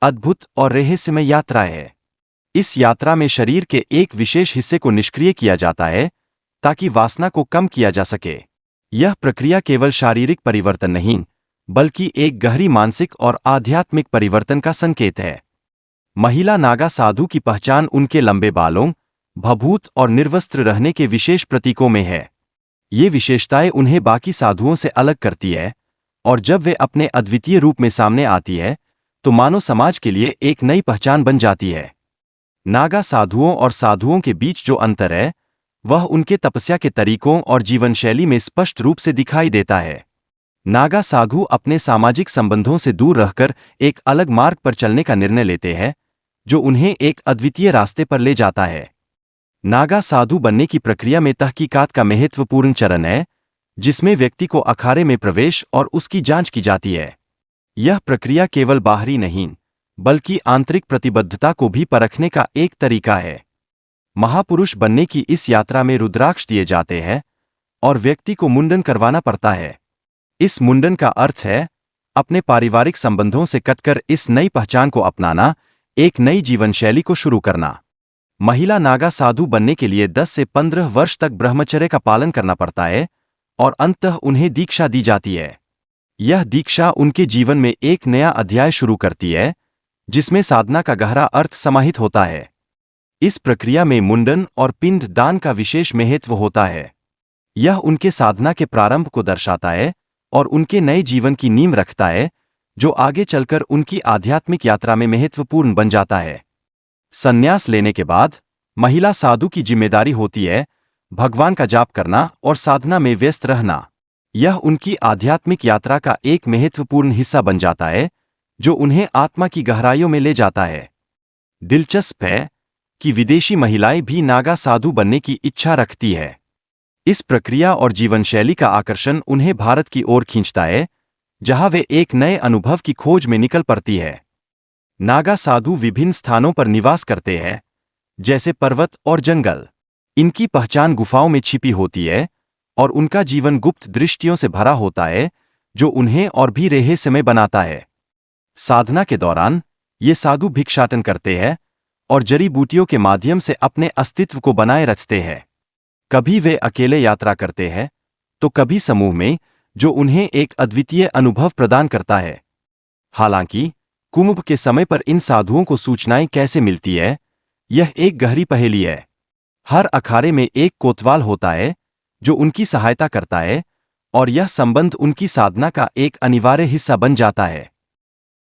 अद्भुत और रहस्यमय यात्रा है। इस यात्रा में शरीर के एक विशेष हिस्से को निष्क्रिय किया जाता है ताकि वासना को कम किया जा सके। यह प्रक्रिया केवल शारीरिक परिवर्तन नहीं, बल्कि एक गहरी मानसिक और आध्यात्मिक परिवर्तन का संकेत है। महिला नागा साधु की पहचान उनके लंबे बालों, भभूत और निर्वस्त्र रहने के विशेष प्रतीकों में है। ये विशेषताएं उन्हें बाकी साधुओं से अलग करती है, और जब वे अपने अद्वितीय रूप में सामने आती है, तो मानव समाज के लिए एक नई पहचान बन जाती है। नागा साधुओं और साधुओं के बीच जो अंतर है, वह उनके तपस्या के तरीकों और जीवन शैली में स्पष्ट रूप से दिखाई देता है। नागा साधु अपने सामाजिक संबंधों से दूर रहकर एक अलग मार्ग पर चलने का निर्णय लेते हैं, जो उन्हें एक अद्वितीय रास्ते पर ले जाता है। नागा साधु बनने की प्रक्रिया में तहकीकात का महत्वपूर्ण चरण है, जिसमें व्यक्ति को अखाड़े में प्रवेश और उसकी जांच की जाती है। यह प्रक्रिया केवल बाहरी नहीं, बल्कि आंतरिक प्रतिबद्धता को भी परखने का एक तरीका है। महापुरुष बनने की इस यात्रा में रुद्राक्ष दिए जाते हैं और व्यक्ति को मुंडन करवाना पड़ता है। इस मुंडन का अर्थ है अपने पारिवारिक संबंधों से कटकर इस नई पहचान को अपनाना, एक नई जीवन शैली को शुरू करना। महिला नागा साधु बनने के लिए 10 से 15 वर्ष तक ब्रह्मचर्य का पालन करना पड़ता है और अंततः उन्हें दीक्षा दी जाती है। यह दीक्षा उनके जीवन में एक नया अध्याय शुरू करती है, जिसमें साधना का गहरा अर्थ समाहित होता है। इस प्रक्रिया में मुंडन और पिंड दान का विशेष महत्व होता है। यह उनके साधना के प्रारंभ को दर्शाता है और उनके नए जीवन की नींव रखता है, जो आगे चलकर उनकी आध्यात्मिक यात्रा में महत्वपूर्ण बन जाता है। संन्यास लेने के बाद महिला साधु की जिम्मेदारी होती है भगवान का जाप करना और साधना में व्यस्त रहना। यह उनकी आध्यात्मिक यात्रा का एक महत्वपूर्ण हिस्सा बन जाता है, जो उन्हें आत्मा की गहराइयों में ले जाता है। दिलचस्प है कि विदेशी महिलाएं भी नागा साधु बनने की इच्छा रखती है। इस प्रक्रिया और जीवन शैली का आकर्षण उन्हें भारत की ओर खींचता है, जहां वे एक नए अनुभव की खोज में निकल पड़ती है। नागा साधु विभिन्न स्थानों पर निवास करते हैं, जैसे पर्वत और जंगल। इनकी पहचान गुफाओं में छिपी होती है और उनका जीवन गुप्त दृष्टियों से भरा होता है, जो उन्हें और भी रहस्यमय बनाता है। साधना के दौरान ये साधु भिक्षाटन करते हैं और जड़ी बूटियों के माध्यम से अपने अस्तित्व को बनाए रखते हैं। कभी वे अकेले यात्रा करते हैं, तो कभी समूह में, जो उन्हें एक अद्वितीय अनुभव प्रदान करता है। हालांकि कुंभ के समय पर इन साधुओं को सूचनाएं कैसे मिलती है, यह एक गहरी पहेली है। हर अखाड़े में एक कोतवाल होता है जो उनकी सहायता करता है, और यह संबंध उनकी साधना का एक अनिवार्य हिस्सा बन जाता है।